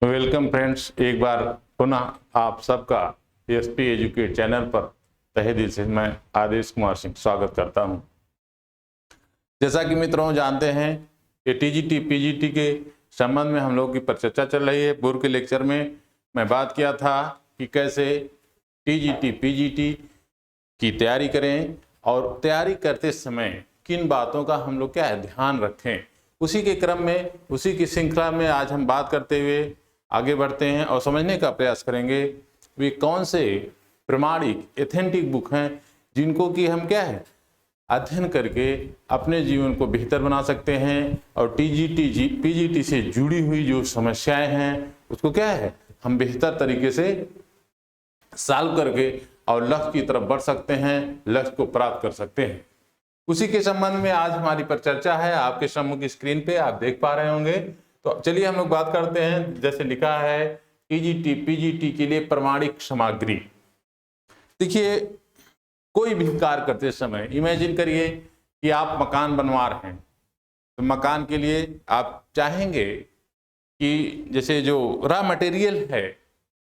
Welcome friends, एक बार पुनः आप सबका एसपी एजुकेट चैनल पर तहे दिल से मैं आदेश कुमार सिंह स्वागत करता हूं। जैसा कि मित्रों जानते हैं कि टीजीटी पीजीटी के संबंध में हम लोग की चर्चा चल रही है। पूर्व के लेक्चर में मैं बात किया था कि कैसे टीजीटी पीजीटी की तैयारी करें और तैयारी करते समय किन बातों का हम लोग क्या है ध्यान रखें। उसी के क्रम में, उसी की श्रृंखला में आज हम बात करते हुए आगे बढ़ते हैं और समझने का प्रयास करेंगे वे कौन से प्रमाणिक एथेंटिक बुक हैं जिनको कि हम क्या है अध्ययन करके अपने जीवन को बेहतर बना सकते हैं और टीजीटी पीजीटी से जुड़ी हुई जो समस्याएं हैं उसको क्या है हम बेहतर तरीके से सॉल्व करके और लक्ष्य की तरफ बढ़ सकते हैं, लक्ष्य को प्राप्त कर सकते हैं। उसी के संबंध में आज हमारी परिचर्चा है। आपके सम्मुख की स्क्रीन पे आप देख पा रहे होंगे। तो चलिए हम लोग बात करते हैं। जैसे लिखा है टीजीटी पीजीटी के लिए प्रमाणिक सामग्री। देखिए, कोई भी कार्य करते समय इमेजिन करिए कि आप मकान बनवा रहे हैं, तो मकान के लिए आप चाहेंगे कि जैसे जो रॉ मटेरियल है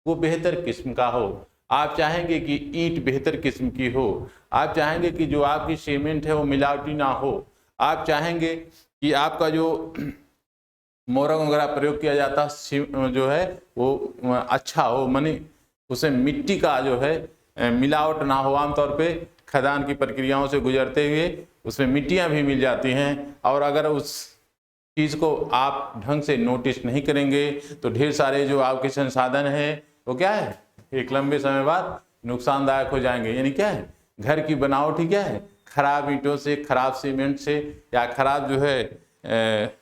वो बेहतर किस्म का हो। आप चाहेंगे कि ईंट बेहतर किस्म की हो। आप चाहेंगे कि जो आपकी सीमेंट है वो मिलावटी ना हो। आप चाहेंगे कि आपका जो मोरंग वगैरह प्रयोग किया जाता जो है वो अच्छा हो, माने उसे मिट्टी का जो है मिलावट ना हो। आमतौर पे खदान की प्रक्रियाओं से गुजरते हुए उसमें मिट्टियां भी मिल जाती हैं और अगर उस चीज़ को आप ढंग से नोटिस नहीं करेंगे तो ढेर सारे जो आपके संसाधन हैं वो क्या है एक लंबे समय बाद नुकसानदायक हो जाएंगे। यानी क्या है घर की बनावट ही क्या है खराब ईंटों से, खराब सीमेंट से या खराब जो है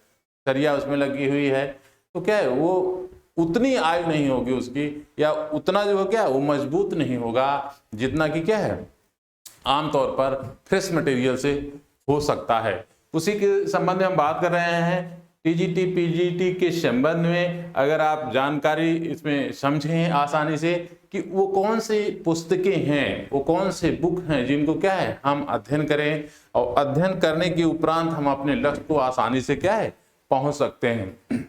सरिया उसमें लगी हुई है तो क्या है वो उतनी आयु नहीं होगी उसकी, या उतना जो है क्या वो मजबूत नहीं होगा जितना कि क्या है आमतौर पर फ्रेश मटेरियल से हो सकता है। उसी के संबंध में हम बात कर रहे हैं। टीजीटी पीजीटी के संबंध में अगर आप जानकारी इसमें समझें आसानी से कि वो कौन सी पुस्तकें हैं, वो कौन से बुक हैं जिनको क्या है हम अध्ययन करें और अध्ययन करने के उपरांत हम अपने लक्ष्य को आसानी से क्या है पहुंच सकते हैं।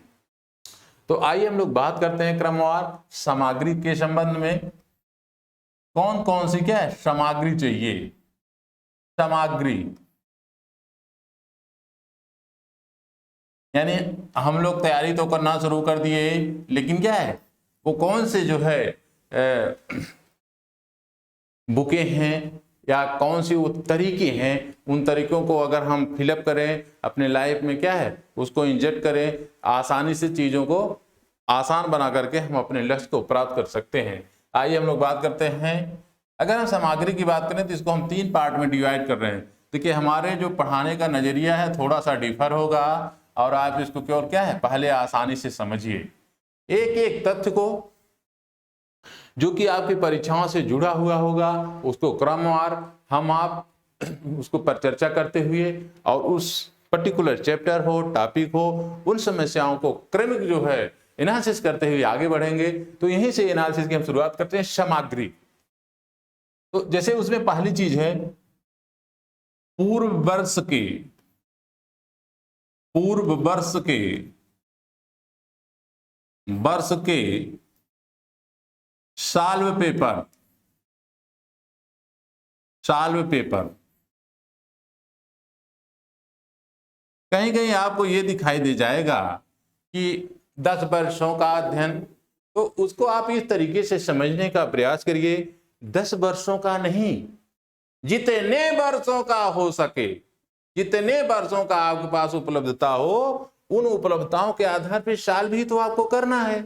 तो आइए हम लोग बात करते हैं क्रमवार सामग्री के संबंध में। कौन कौन सी क्या है सामग्री चाहिए। सामग्री यानी हम लोग तैयारी तो करना शुरू कर दिए, लेकिन क्या है वो कौन से जो है बुकें हैं या कौन सी वो तरीके हैं, उन तरीकों को अगर हम फिलअप करें अपने लाइफ में क्या है उसको इंजेक्ट करें, आसानी से चीज़ों को आसान बना करके हम अपने लक्ष्य को प्राप्त कर सकते हैं। आइए हम लोग बात करते हैं। अगर हम सामग्री की बात करें तो इसको हम 3 पार्ट में डिवाइड कर रहे हैं। देखिए, हमारे जो पढ़ाने का नज़रिया है थोड़ा सा डिफर होगा और आप इसको केवल क्या है पहले आसानी से समझिए। एक एक तथ्य को जो कि आपकी परीक्षाओं से जुड़ा हुआ होगा उसको क्रमवार हम आप उसको पर चर्चा करते हुए और उस पर्टिकुलर चैप्टर हो, टॉपिक हो, उन समस्याओं को क्रमिक जो है एनालिसिस करते हुए आगे बढ़ेंगे। तो यहीं से एनालिसिस की हम शुरुआत करते हैं। सामग्री, तो जैसे उसमें पहली चीज है पूर्व वर्ष के सॉल्व पेपर। कहीं कहीं आपको यह दिखाई दे जाएगा कि 10 वर्षों का अध्ययन, तो उसको आप इस तरीके से समझने का प्रयास करिए 10 वर्षों का नहीं, जितने वर्षों का हो सके, जितने वर्षों का आपके पास उपलब्धता हो उन उपलब्धताओं के आधार पर साल भी तो आपको करना है।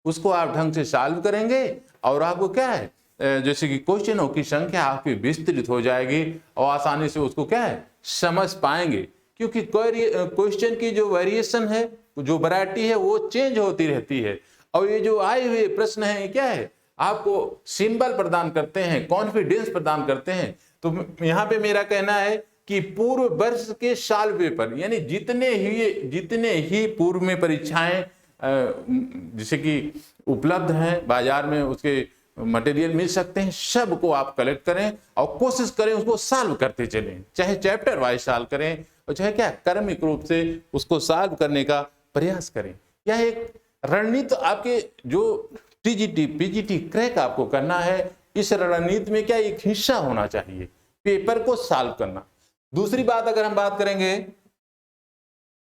उसको आप ढंग से सॉल्व करेंगे और आपको क्या है जैसे कि क्वेश्चनों की संख्या आपकी विस्तृत हो जाएगी और आसानी से उसको क्या है समझ पाएंगे, क्योंकि क्वेश्चन की जो वेरिएशन है, जो वैरायटी है वो चेंज होती रहती है और ये जो आए हुए प्रश्न है क्या है आपको सिंबल प्रदान करते हैं, कॉन्फिडेंस प्रदान करते हैं। तो यहाँ पे मेरा कहना है कि पूर्व वर्ष के साल पेपर यानी जितने ही पूर्व में परीक्षाएं जैसे कि उपलब्ध हैं बाजार में, उसके मटेरियल मिल सकते हैं, सब को आप कलेक्ट करें और कोशिश करें उसको सॉल्व करते चलें, चाहे चैप्टर वाइज सॉल्व करें और चाहे क्या क्रमिक रूप से उसको सॉल्व करने का प्रयास करें। यह एक रणनीति आपके जो टीजीटी पीजीटी क्रैक आपको करना है, इस रणनीति में क्या एक हिस्सा होना चाहिए पेपर को सॉल्व करना। दूसरी बात अगर हम बात करेंगे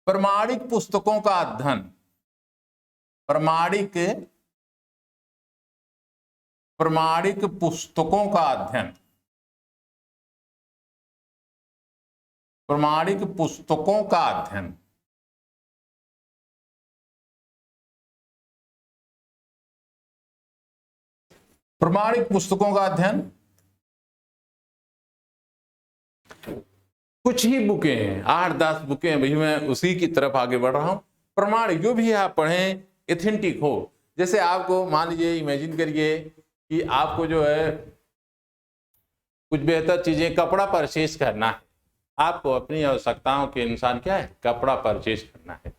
प्रमाणिक पुस्तकों का अध्ययन, प्रमाणिक पुस्तकों का अध्ययन, प्रमाणिक पुस्तकों का अध्ययन। प्रमाणिक पुस्तकों का अध्ययन कुछ ही बुकें हैं, 8-10 बुकें हैं, भाई मैं उसी की तरफ आगे बढ़ रहा हूं। प्रमाणिक जो भी आप पढ़ें एथेंटिक हो। जैसे आपको मान लीजिए, इमेजिन करिए कि आपको जो है कुछ बेहतर चीजें कपड़ा परचेज करना है, आपको अपनी आवश्यकताओं के अनुसार क्या है कपड़ा परचेज करना है।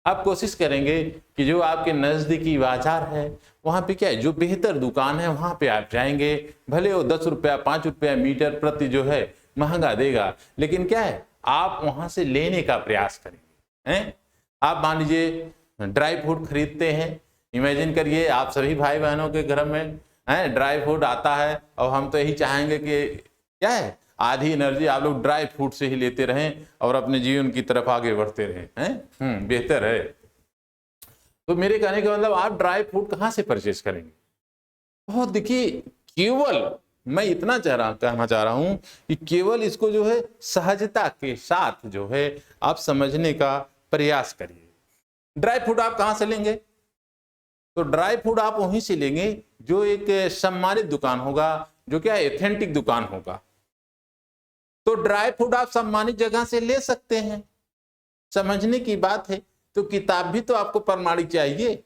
आप कोशिश करेंगे कि जो आपके नज़दीकी बाजार है वहाँ पे क्या है जो बेहतर दुकान है वहाँ पे आप जाएंगे, भले वो 10 रुपया 5 रुपया मीटर प्रति जो है महंगा देगा, लेकिन क्या है आप वहाँ से लेने का प्रयास करेंगे हैं। आप मान लीजिए ड्राई फ्रूट खरीदते हैं, इमेजिन करिए आप सभी भाई बहनों के घर में है ड्राई फ्रूट आता है, और हम तो यही चाहेंगे कि क्या है आधी एनर्जी आप लोग ड्राई फ्रूट से ही लेते रहें और अपने जीवन की तरफ आगे बढ़ते रहें हैं। बेहतर है। तो मेरे कहने का मतलब आप ड्राई फ्रूट कहाँ से परचेज करेंगे? बहुत देखिए, केवल मैं इतना कहना चाह रहा हूं कि केवल इसको जो है सहजता के साथ जो है आप समझने का प्रयास करिए। ड्राई फ्रूट आप कहाँ से लेंगे? तो ड्राई फ्रूट आप वहीं से लेंगे जो एक सम्मानित दुकान होगा, जो क्या एथेंटिक दुकान होगा। तो ड्राई फ्रूट आप सम्मानित जगह से ले सकते हैं, समझने की बात है। तो किताब भी तो आपको प्रमाणिक चाहिए।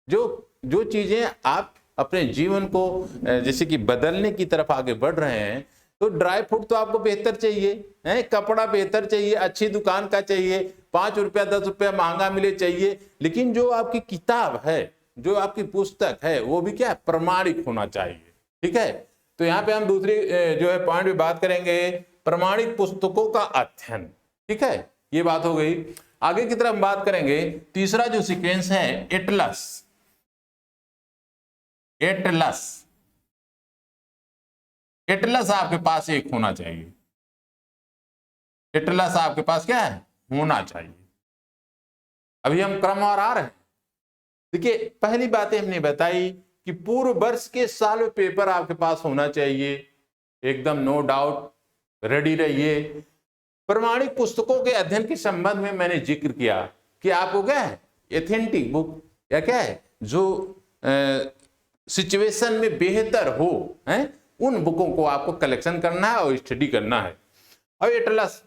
जो चीजें आप अपने जीवन को जैसे कि बदलने की तरफ आगे बढ़ रहे हैं, तो ड्राई फ्रूट तो आपको बेहतर चाहिए है, कपड़ा बेहतर चाहिए, अच्छी दुकान का चाहिए, 5 रुपया 10 रुपया महंगा मिले चाहिए। लेकिन जो आपकी किताब है, जो आपकी पुस्तक है, वो भी क्या प्रमाणिक होना चाहिए। ठीक है, तो यहाँ पे हम दूसरी जो है पॉइंट में बात करेंगे प्रमाणिक पुस्तकों का अध्ययन। ठीक है, ये बात हो गई। आगे की तरफ हम बात करेंगे तीसरा जो सीक्वेंस है एटलस। एटलस एटलस आपके पास एक होना चाहिए। एटलस आपके पास क्या है होना चाहिए। अभी हम क्रमवार आ रहे हैं। देखिए, पहली बातें हमने बताई कि पूर्व वर्ष के साल पेपर आपके पास होना चाहिए, एकदम नो डाउट रेडी रहिए। प्रमाणिक पुस्तकों के अध्ययन के संबंध में मैंने जिक्र किया कि आपको क्या है एथेंटिक बुक या क्या है जो सिचुएशन में बेहतर हो है उन बुकों को आपको कलेक्शन करना है और स्टडी करना है। और एटलस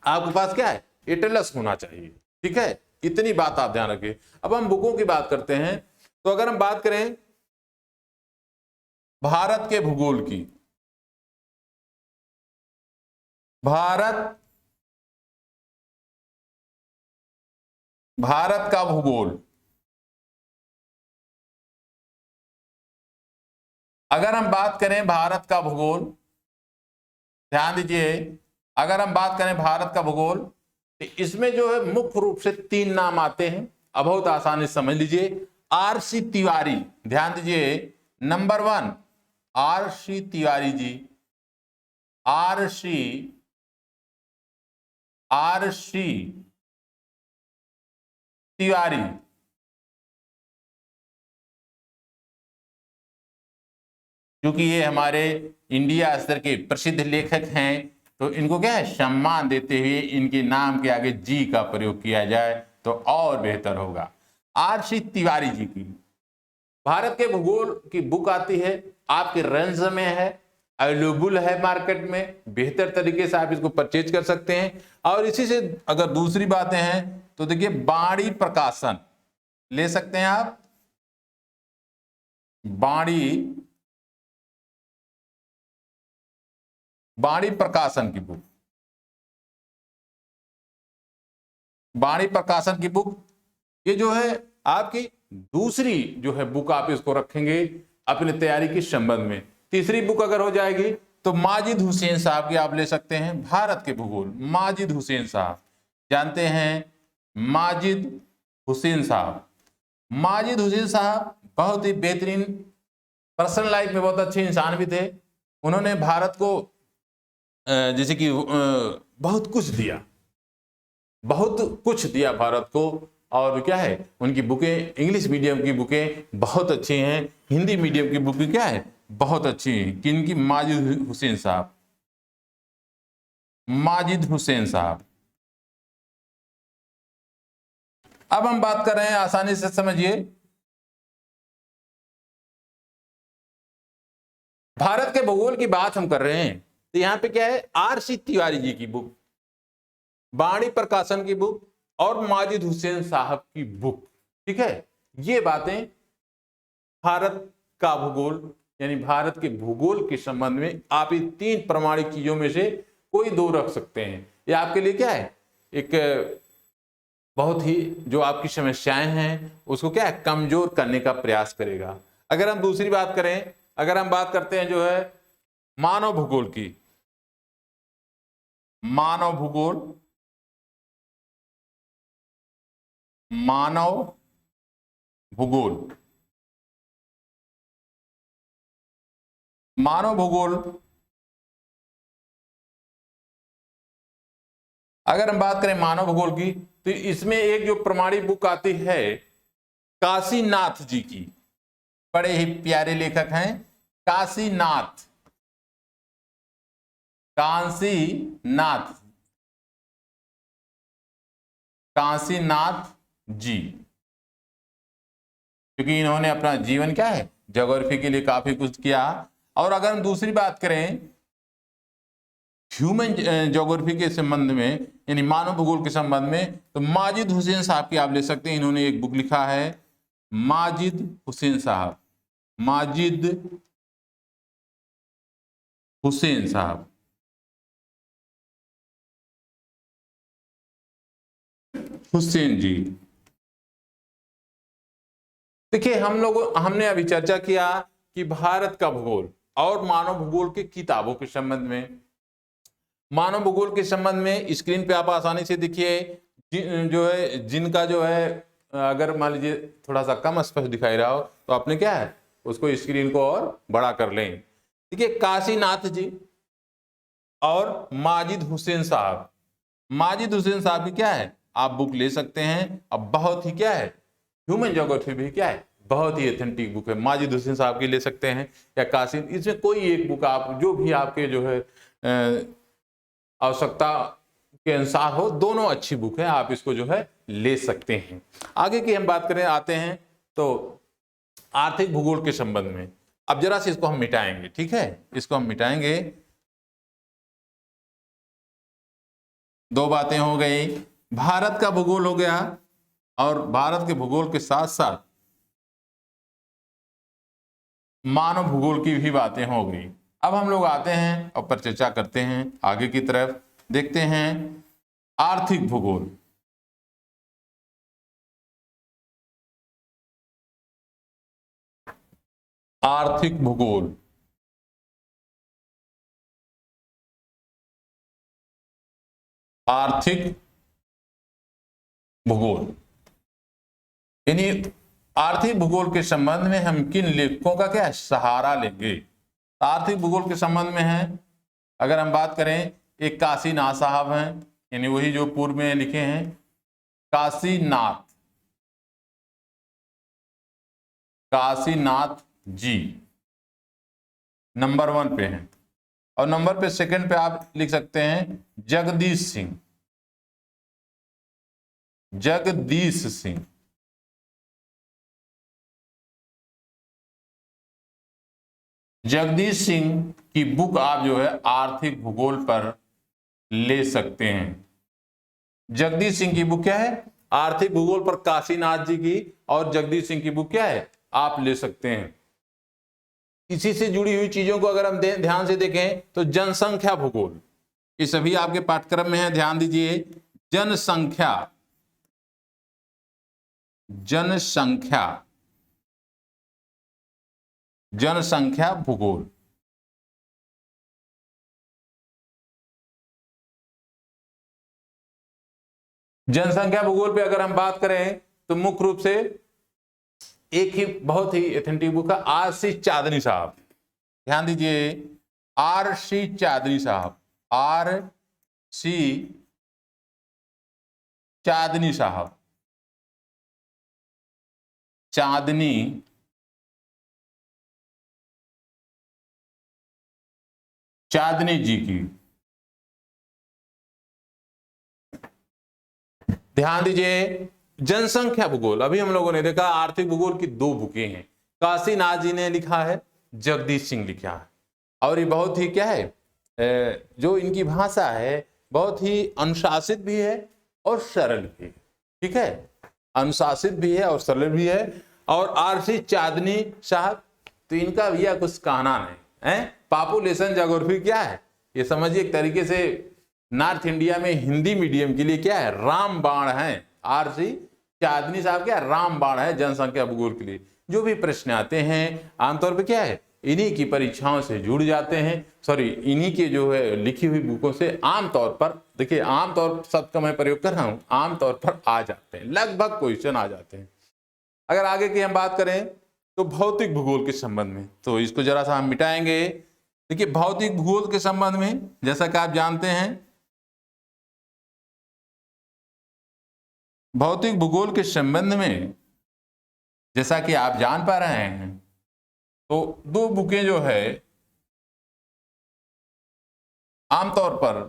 आपके पास क्या है एटलस होना चाहिए। ठीक है, इतनी बात आप ध्यान रखिए। अब हम बुकों की बात करते हैं। तो अगर हम बात करें भारत के भूगोल की, भारत का भूगोल, अगर हम बात करें भारत का भूगोल, ध्यान दीजिए, अगर हम बात करें भारत का भूगोल तो इसमें जो है मुख्य रूप से 3 नाम आते हैं। अब बहुत आसानी से समझ लीजिए। RC तिवारी, ध्यान दीजिए, number 1 RC Tiwari ji, RC Tiwari. क्योंकि ये हमारे इंडिया स्तर के प्रसिद्ध लेखक हैं, तो इनको क्या है सम्मान देते हुए इनके नाम के आगे जी का प्रयोग किया जाए तो और बेहतर होगा। RC तिवारी जी की भारत के भूगोल की बुक आती है, आपके रेंज में है, अवेलेबल है मार्केट में, बेहतर तरीके से आप इसको परचेज कर सकते हैं। और इसी से अगर दूसरी बातें हैं तो देखिए बाणी प्रकाशन ले सकते हैं आप, बाणी प्रकाशन की बुक, बाणी प्रकाशन की बुक, ये जो है आपकी दूसरी जो है बुक आप इसको रखेंगे अपनी तैयारी के संबंध में। तीसरी बुक अगर हो जाएगी तो माजिद हुसैन साहब की आप ले सकते हैं, भारत के भूगोल। माजिद हुसैन साहब जानते हैं, माजिद हुसैन साहब, माजिद हुसैन साहब बहुत ही बेहतरीन, पर्सनल लाइफ में बहुत अच्छे इंसान भी थे। उन्होंने भारत को जैसे कि बहुत कुछ दिया, बहुत कुछ दिया भारत को। और क्या है, उनकी बुकें, इंग्लिश मीडियम की बुकें बहुत अच्छी हैं, हिंदी मीडियम की बुकें क्या है, बहुत अच्छी हैं। किनकी? माजिद हुसैन साहब, माजिद हुसैन साहब। अब हम बात कर रहे हैं, आसानी से समझिए, भारत के भूगोल की बात हम कर रहे हैं, तो यहां पे क्या है, आर.सी. तिवारी जी की बुक, बाणी प्रकाशन की बुक और माजिद हुसैन साहब की बुक, ठीक है। ये बातें भारत का भूगोल, यानी भारत के भूगोल के संबंध में आप इन 3 प्रमाणिक चीजों में से कोई 2 रख सकते हैं। ये आपके लिए क्या है, एक बहुत ही, जो आपकी समस्याएं हैं उसको क्या है, कमजोर करने का प्रयास करेगा। अगर हम दूसरी बात करें, अगर हम बात करते हैं जो है मानव भूगोल की, मानव भूगोल, मानव भूगोल, मानव भूगोल, अगर हम बात करें मानव भूगोल की, तो इसमें एक जो प्रमाणिक बुक आती है काशीनाथ जी की, बड़े ही प्यारे लेखक हैं काशीनाथ, काशीनाथ, काशीनाथ जी, क्योंकि इन्होंने अपना जीवन क्या है, ज्योग्राफी के लिए काफी कुछ किया। और अगर हम दूसरी बात करें ह्यूमन ज्योग्राफी के संबंध में, यानी मानव भूगोल के संबंध में, तो माजिद हुसैन साहब की आप ले सकते हैं। इन्होंने एक बुक लिखा है, माजिद हुसैन साहब, माजिद हुसैन साहब, हुसैन जी। देखिए, हमने अभी चर्चा किया कि भारत का भूगोल और मानव भूगोल की किताबों के संबंध में। मानव भूगोल के संबंध में स्क्रीन पे आप आसानी से देखिए, जो है जिनका जो है, अगर मान लीजिए थोड़ा सा कम स्पष्ट दिखाई रहा हो तो आपने क्या है, उसको स्क्रीन को और बड़ा कर लें। देखिए, काशीनाथ जी और माजिद हुसैन साहब, माजिद हुसैन साहब की क्या है, आप बुक ले सकते हैं। अब बहुत ही क्या है, ह्यूमन ज्योग्राफी भी क्या है, बहुत ही ऑथेंटिक बुक है। माजिद हुसैन साहब की ले सकते हैं या काशी, इसमें कोई एक बुक आप, जो भी आपके जो है आवश्यकता के अनुसार हो, दोनों अच्छी बुक है, आप इसको जो है ले सकते हैं। आगे की हम बात करें, आते हैं तो आर्थिक भूगोल के संबंध में। अब जरा से इसको हम मिटाएंगे, ठीक है, इसको हम मिटाएंगे। 2 बातें हो गई, भारत का भूगोल हो गया और भारत के भूगोल के साथ साथ मानव भूगोल की भी बातें हो गई। अब हम लोग आते हैं और पर चर्चा करते हैं आगे की तरफ, देखते हैं आर्थिक भूगोल। आर्थिक भूगोल, आर्थिक भूगोल, यानी आर्थिक भूगोल के संबंध में हम किन लेखकों का क्या सहारा लेंगे। आर्थिक भूगोल के संबंध में है, अगर हम बात करें, एक काशीनाथ साहब हैं, यानी वही जो पूर्व में लिखे हैं, काशीनाथ, काशीनाथ जी नंबर 1 पे हैं। और नंबर पे सेकंड पे आप लिख सकते हैं जगदीश सिंह, जगदीश सिंह, जगदीश सिंह की बुक आप जो है आर्थिक भूगोल पर ले सकते हैं। जगदीश सिंह की बुक क्या है, आर्थिक भूगोल पर, काशीनाथ जी की और जगदीश सिंह की बुक क्या है, आप ले सकते हैं। इसी से जुड़ी हुई चीजों को अगर हम ध्यान से देखें तो जनसंख्या भूगोल, ये सभी आपके पाठ्यक्रम में है, ध्यान दीजिए। जनसंख्या, जनसंख्या, जनसंख्या भूगोल, जनसंख्या भूगोल पे अगर हम बात करें तो मुख्य रूप से एक ही बहुत ही एथेंटिक बुक है, आर.सी. चांदनी साहब, ध्यान दीजिए, आर.सी. चांदनी साहब, आर.सी. चांदनी साहब, चांदनी चांदनी जी की, ध्यान दीजिए, जनसंख्या भूगोल। अभी हम लोगों ने देखा आर्थिक भूगोल की 2 बुकें हैं, काशीनाथ जी ने लिखा है, जगदीश सिंह लिखा है, और ये बहुत ही क्या है, जो इनकी भाषा है बहुत ही अनुशासित भी है और सरल भी है, ठीक है, अनुशासित भी है और सरल भी है। और आर.सी. चांदनी साहब, तो इनका भैया कुछ कहना नहीं है, पॉपुलेशन ज्योग्राफी क्या है ये समझिए, एक तरीके से नॉर्थ इंडिया में हिंदी मीडियम के लिए क्या है, रामबाण है। आर.सी. चांदनी साहब क्या रामबाण है जनसंख्या भूगोल के लिए। जो भी प्रश्न आते हैं आमतौर पे क्या है, इन्हीं की परीक्षाओं से जुड़ जाते हैं, सॉरी इन्हीं के जो है लिखी हुई बुकों से आमतौर पर, देखिए आमतौर शब्द का मैं प्रयोग कर रहा हूं, आमतौर पर आ जाते हैं, लगभग क्वेश्चन आ जाते हैं। अगर आगे की हम बात करें तो भौतिक भूगोल के संबंध में, तो इसको जरा सा हम मिटाएंगे। देखिए भौतिक भूगोल के संबंध में जैसा कि आप जानते हैं, भौतिक भूगोल के संबंध में जैसा कि आप जान पा रहे हैं, तो 2 बुकें जो है आमतौर पर,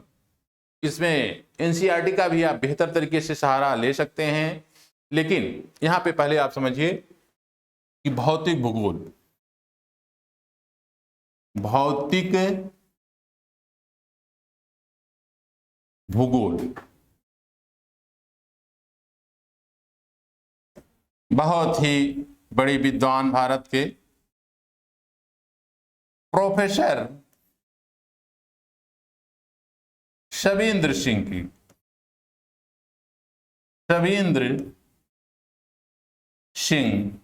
इसमें एनसीईआरटी का भी आप बेहतर तरीके से सहारा ले सकते हैं, लेकिन यहां पे पहले आप समझिए कि भौतिक भूगोल, भौतिक भूगोल बहुत ही बड़ी विद्वान भारत के प्रोफेसर शबींद्र सिंह की, शबींद्र सिंह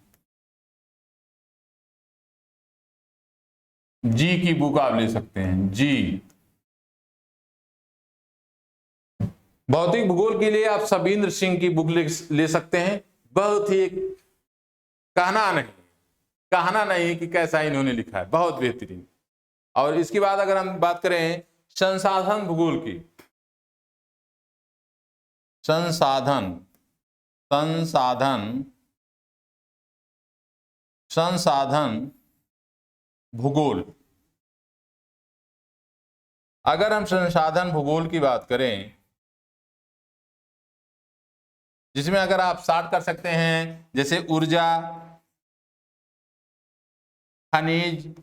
जी की बुक आप ले सकते हैं। जी, भौतिक भूगोल के लिए आप शबींद्र सिंह की बुक ले सकते हैं। बहुत ही कहना नहीं कि कैसा इन्होंने लिखा है, बहुत बेहतरीन। और इसके बाद अगर हम बात करें संसाधन भूगोल की, संसाधन भूगोल, अगर हम संसाधन भूगोल की बात करें, जिसमें अगर आप स्टार्ट कर सकते हैं जैसे ऊर्जा, खनिज,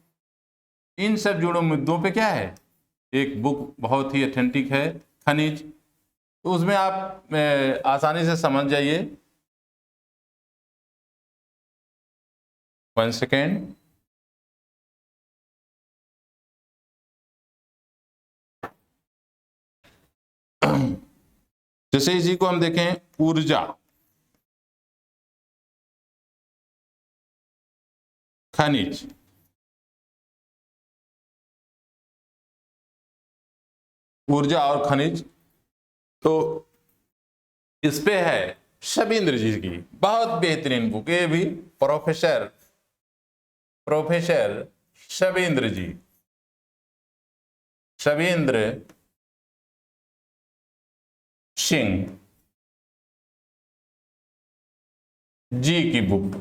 इन सब जुड़े मुद्दों पे क्या है, एक बुक बहुत ही ऑथेंटिक है, खनिज, तो उसमें आप आसानी से समझ जाइए। 1 सेकेंड, जैसे इसी को हम देखें, ऊर्जा, खनिज, ऊर्जा और खनिज, तो इस पे है शबींद्र जी की बहुत बेहतरीन बुक, ये भी प्रोफेसर शबींद्र जी, शबींद्र सिंह जी की बुक,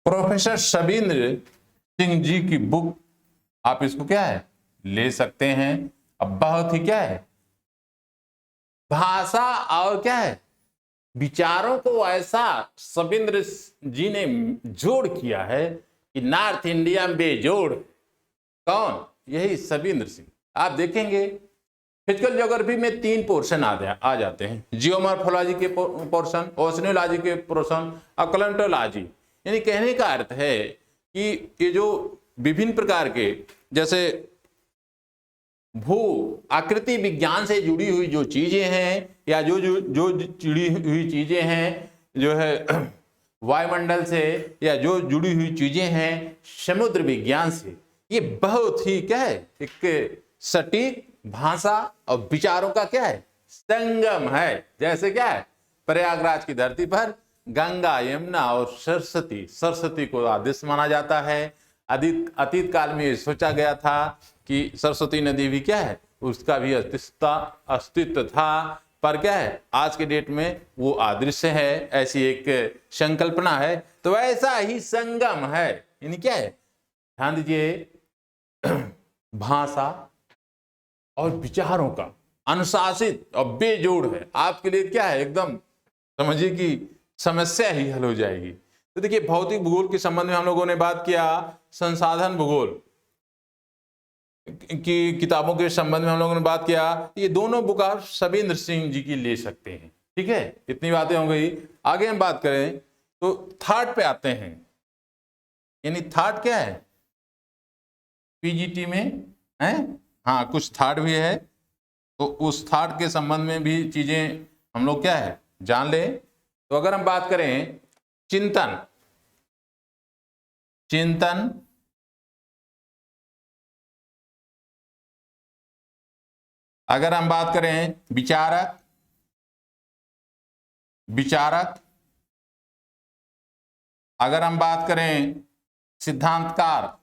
प्रोफेसर शबींद्र सिंह जी की बुक, आप इसको क्या है ले सकते हैं। अब बहुत ही क्या है, भाषा और क्या है, विचारों को ऐसा शबींद्र जी ने जोड़ किया है कि नॉर्थ इंडिया में बेजोड़, कौन, यही शबींद्र सिंह। आप देखेंगे फिजिकल ज्योग्राफी में 3 पोर्शन आ जाते हैं, जियोमॉर्फोलॉजी के पोर्शन, ओशनियोलॉजी के पोर्शन और क्लाइमेटोलॉजी। यानी कहने का अर्थ है कि ये जो विभिन्न प्रकार के, जैसे भू आकृति विज्ञान से जुड़ी हुई जो चीजें हैं, या जो जुड़ी हुई चीजें हैं जो है वायुमंडल से, या जो जुड़ी हुई चीजें हैं समुद्र विज्ञान से, ये बहुत ही क्या है, एक सटीक भाषा और विचारों का क्या है, संगम है। जैसे क्या है, प्रयागराज की धरती पर गंगा, यमुना और सरस्वती को आदर्श माना जाता है। अतीत काल में ये सोचा गया था कि सरस्वती नदी भी क्या है, उसका भी अस्तित्व था, पर क्या है आज के डेट में वो अदृश्य है, ऐसी एक संकल्पना है। तो ऐसा ही संगम है, यानी क्या है, ध्यान दीजिए, भाषा और विचारों का अनुशासित और बेजोड़ है। आपके लिए क्या है, एकदम समझिए कि समस्या ही हल हो जाएगी। तो देखिए, भौतिक भूगोल के संबंध में हम लोगों ने बात किया, संसाधन भूगोल की किताबों के संबंध में हम लोगों ने बात किया। ये दोनों बुक आप शबेंद्र सिंह जी की ले सकते हैं, ठीक है। इतनी बातें हो गई। आगे हम बात करें तो थॉट पे आते हैं, यानी थॉट क्या है, पीजीटी में है, हाँ कुछ थॉट भी है, तो उस थॉट के संबंध में भी चीजें हम लोग क्या है जान लें। तो अगर हम बात करें चिंतन, अगर हम बात करें विचारक, अगर हम बात करें सिद्धांतकार,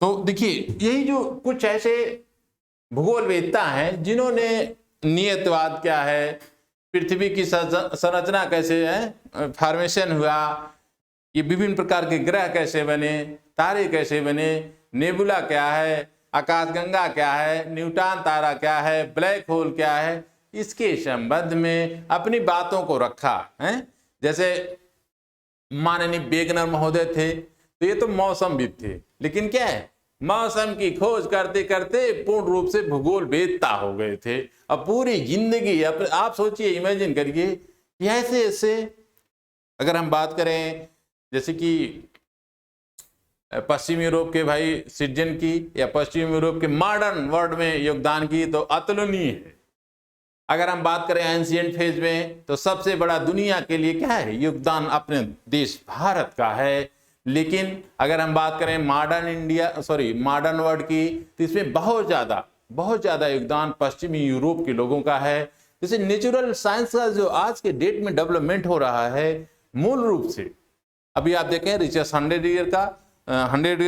तो देखिए यही जो कुछ ऐसे भूगोलवेत्ता हैं जिन्होंने नियतवाद क्या है, पृथ्वी की संरचना कैसे है, फॉर्मेशन हुआ, ये विभिन्न प्रकार के ग्रह कैसे बने, तारे कैसे बने, नेबुला क्या है, आकाशगंगा क्या है, न्यूट्रॉन तारा क्या है, ब्लैक होल क्या है, इसके संबंध में अपनी बातों को रखा है। जैसे माननीय वेगनर महोदय थे, तो ये तो मौसमविद थे, लेकिन क्या है मौसम की खोज करते करते पूर्ण रूप से भूगोल वेत्ता हो गए थे। अब पूरी जिंदगी आप सोचिए, इमेजिन करिए कि ऐसे अगर हम बात करें जैसे कि पश्चिम यूरोप के भाई सिटीजन की या पश्चिम यूरोप के मॉडर्न वर्ल्ड में योगदान की, तो अतुलनीय है। अगर हम बात करें एंशिएंट फेज में, तो सबसे बड़ा दुनिया के लिए क्या है योगदान अपने देश भारत का है। लेकिन अगर हम बात करें मॉडर्न वर्ल्ड की, तो इसमें बहुत ज्यादा योगदान पश्चिमी यूरोप के लोगों का है। जैसे नेचुरल साइंस का जो आज के डेट में डेवलपमेंट हो रहा है, मूल रूप से अभी आप देखें रिसर्च 100 ईयर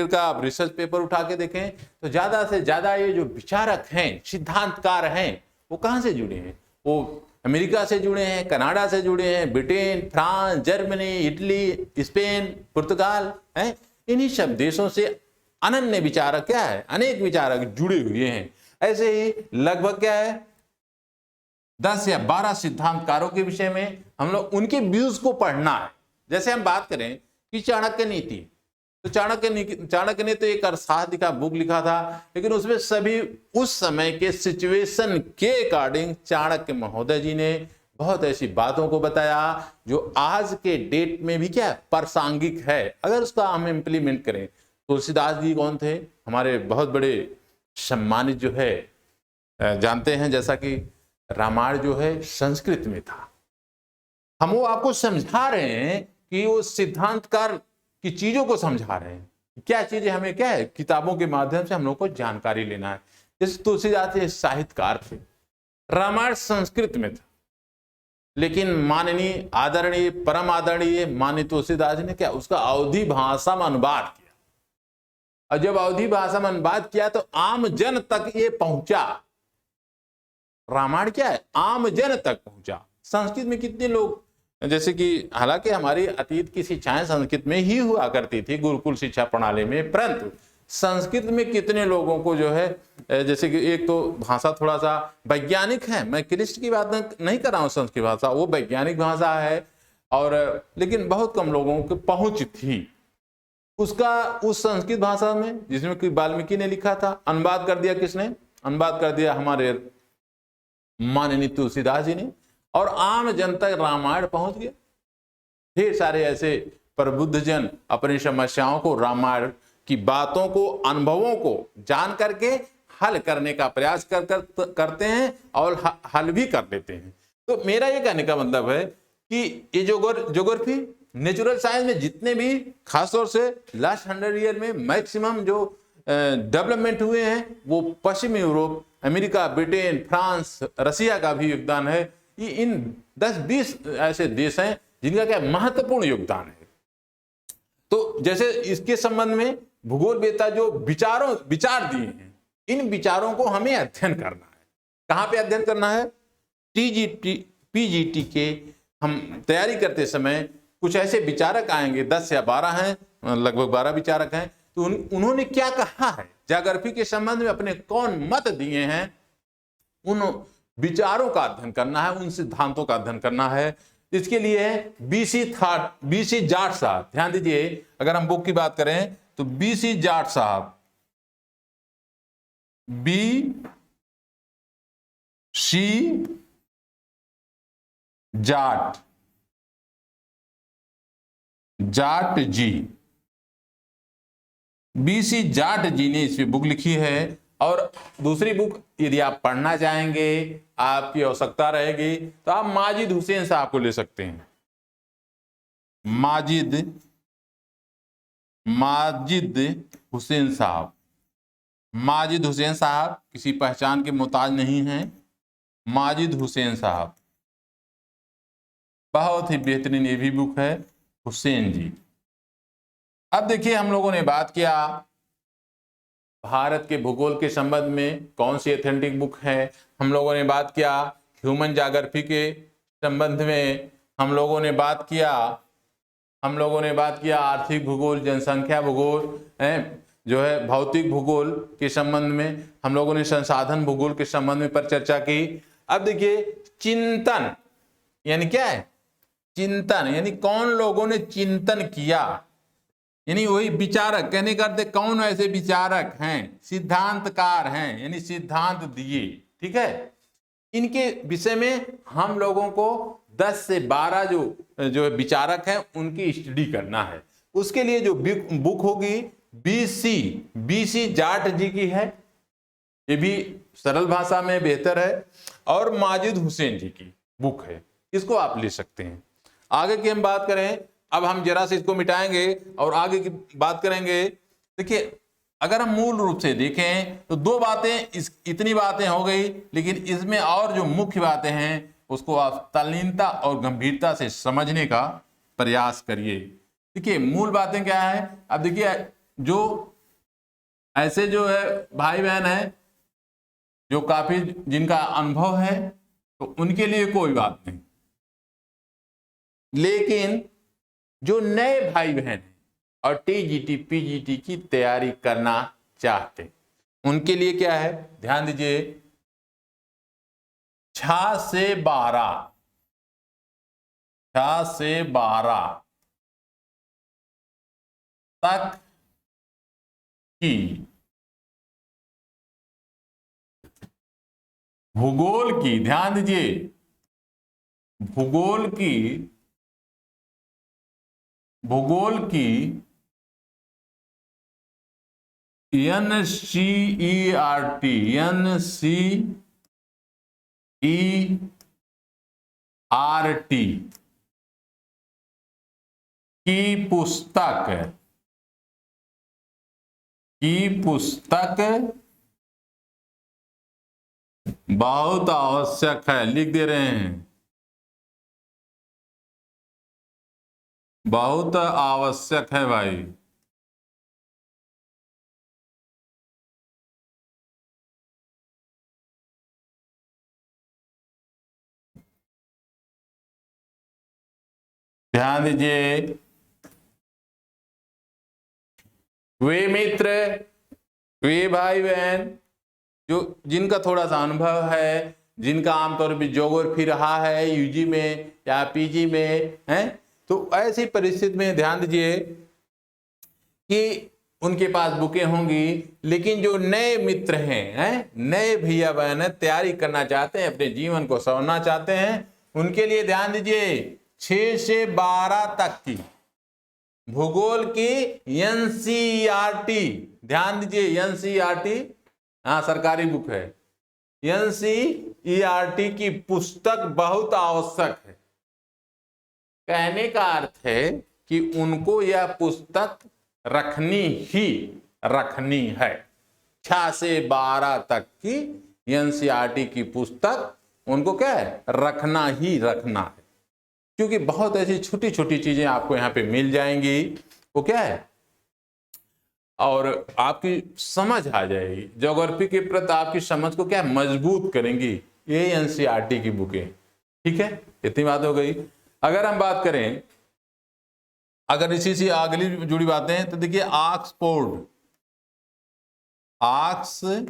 का आप रिसर्च पेपर उठा के देखें, तो ज्यादा से ज्यादा ये जो विचारक हैं, सिद्धांतकार हैं, वो कहाँ से जुड़े हैं, वो अमेरिका से जुड़े हैं, कनाडा से जुड़े हैं, Britain, France, Germany, Italy, Spain, पुर्तगाल हैं। इन्हीं सब देशों से अनन्य विचारक क्या है, अनेक विचारक जुड़े हुए हैं। ऐसे ही लगभग क्या है 10 या 12 सिद्धांतकारों के विषय में हम लोग उनके व्यूज को पढ़ना है। जैसे हम बात करें कि चाणक्य नीति, तो चाणक्य ने तो एक अर्थशास्त्र का बुक लिखा था, लेकिन उसमें सभी उस समय के सिचुएशन के अकॉर्डिंग चाणक्य महोदय जी ने बहुत ऐसी बातों को बताया जो आज के डेट में भी क्या प्रासंगिक है, अगर उसका हम इम्प्लीमेंट करें। तुलसीदास जी कौन थे, हमारे बहुत बड़े सम्मानित जो है जानते हैं, जैसा कि रामायण जो है संस्कृत में था। हम वो आपको समझा रहे हैं कि वो सिद्धांतकार की चीजों को समझा रहे हैं, क्या चीजें हमें क्या है किताबों के माध्यम से हम लोग को जानकारी लेना है। जैसे तुलसीदास साहित्यकार थे, रामायण संस्कृत में था, लेकिन माननीय आदरणीय परम आदरणीय माननीय तुलसीदास ने क्या उसका अवधी भाषा में अनुवाद किया, और जब अवधी भाषा में अनुवाद किया तो आम जन तक ये पहुंचा। रामायण क्या है आम जन तक पहुंचा। संस्कृत में कितने लोग, जैसे कि हालांकि हमारी अतीत की शिक्षाएं संस्कृत में ही हुआ करती थी गुरुकुल शिक्षा प्रणाली में, परंतु संस्कृत में कितने लोगों को जो है, जैसे कि एक तो भाषा थोड़ा सा वैज्ञानिक है, मैं क्लिष्ट की बात नहीं कर रहा हूँ, संस्कृत भाषा वो वैज्ञानिक भाषा है, और लेकिन बहुत कम लोगों की पहुंच थी उसका उस संस्कृत भाषा में, जिसमें कि वाल्मीकि ने लिखा था। अनुवाद कर दिया किसने, अनुवाद कर दिया हमारे माननीय तुलसीदास जी ने, और आम जन तक रामायण पहुंच गया। ढेर सारे ऐसे प्रबुद्ध जन अपनी समस्याओं को, रामायण की बातों को, अनुभवों को जान करके हल करने का प्रयास करते हैं और हल भी कर लेते हैं। तो मेरा ये कहने का मतलब है कि ये ज्योग्राफी नेचुरल साइंस में जितने भी, खासतौर से लास्ट 100 ईयर में मैक्सिमम जो डेवलपमेंट हुए हैं वो पश्चिमी यूरोप, अमेरिका, ब्रिटेन, फ्रांस, रसिया का भी योगदान है। ये इन 10-20 ऐसे देश हैं जिनका क्या महत्वपूर्ण योगदान है। तो जैसे इसके संबंध में भूगोलवेत्ता जो विचार दिए हैं, इन विचारों को हमें अध्ययन करना है। कहाँ पे अध्ययन करना है? पीजीटी के हम तैयारी करते समय कुछ ऐसे विचारक आएंगे, 10 या 12 हैं, लगभग 12 विचारक हैं। तो उन्होंने क्या कहा है, ज्योग्राफी के संबंध में अपने कौन मत दिए हैं, उन विचारों का अध्ययन करना है, उन सिद्धांतों का अध्ययन करना है। इसके लिए बीसी जाट साहब, ध्यान दीजिए, अगर हम बुक की बात करें तो बीसी जाट साहब, जाट जी, बीसी जाट जी ने इस पे बुक लिखी है। और दूसरी बुक यदि आप पढ़ना चाहेंगे, आपकी आवश्यकता रहेगी, तो आप माजिद हुसैन साहब को ले सकते हैं। माजिद हुसैन साहब, माजिद हुसैन साहब किसी पहचान के मोहताज नहीं हैं। माजिद हुसैन साहब, बहुत ही बेहतरीन ये भी बुक है, हुसैन जी। अब देखिए, हम लोगों ने बात किया भारत के भूगोल के संबंध में कौन सी एथेंटिक बुक है। हम लोगों ने बात किया ह्यूमन ज्योग्राफी के संबंध में, हम लोगों ने बात किया आर्थिक भूगोल, जनसंख्या भूगोल, जो है भौतिक भूगोल के संबंध में, हम लोगों ने संसाधन भूगोल के संबंध में पर चर्चा की। अब देखिए, चिंतन यानी क्या है? चिंतन यानी कौन लोगों ने चिंतन किया, यानी वही विचारक, कहने का अर्थ कौन ऐसे विचारक हैं, सिद्धांतकार हैं, यानी सिद्धांत दिए। ठीक है, इनके विषय में हम लोगों को 10 से 12 जो विचारक हैं उनकी स्टडी करना है। उसके लिए जो बुक होगी बीसी जाट जी की है, ये भी सरल भाषा में बेहतर है, और माजिद हुसैन जी की बुक है, इसको आप ले सकते हैं। आगे की हम बात करें, अब हम जरा से इसको मिटाएंगे और आगे की बात करेंगे। देखिए, अगर हम मूल रूप से देखें तो दो बातें, इतनी बातें हो गई, लेकिन इसमें और जो मुख्य बातें हैं उसको आप तल्लीनता और गंभीरता से समझने का प्रयास करिए। देखिए, मूल बातें क्या है। अब देखिए, जो ऐसे जो है भाई बहन है जो काफी जिनका अनुभव है, तो उनके लिए कोई बात नहीं, लेकिन जो नए भाई बहन हैं और टीजीटी पीजीटी की तैयारी करना चाहते, उनके लिए क्या है, ध्यान दीजिए, 6 से 12 तक की भूगोल की, ध्यान दीजिए, भूगोल की NCERT की पुस्तक बहुत आवश्यक है। लिख दे रहे हैं, बहुत आवश्यक है भाई। ध्यान दीजिए, वे मित्र, वे भाई बहन जो जिनका थोड़ा सा अनुभव है, जिनका आमतौर पर ज्योग्राफी रहा है यूजी में या पीजी में है, तो ऐसी परिस्थिति में ध्यान दीजिए कि उनके पास बुकें होंगी। लेकिन जो नए मित्र हैं, नए भैया बहन है, तैयारी करना चाहते हैं, अपने जीवन को संवारना चाहते हैं, उनके लिए ध्यान दीजिए 6 से 12 तक की भूगोल की एनसीईआरटी, ध्यान दीजिए एनसीईआरटी, हाँ सरकारी बुक है, एनसीईआरटी की पुस्तक बहुत आवश्यक है। कहने का अर्थ है कि उनको यह पुस्तक रखनी ही रखनी है। 6 से 12 तक की एनसीईआरटी की पुस्तक उनको क्या है, रखना ही रखना है, क्योंकि बहुत ऐसी छोटी छोटी चीजें आपको यहाँ पे मिल जाएंगी, वो क्या है, और आपकी समझ आ जाएगी। ज्योग्राफी के प्रति आपकी समझ को क्या मजबूत करेंगी ये एनसीईआरटी की बुकें। ठीक है, इतनी बात हो गई। अगर हम बात करें, अगर इसी से अगली जुड़ी बातें हैं तो देखिए Oxford, Oxford,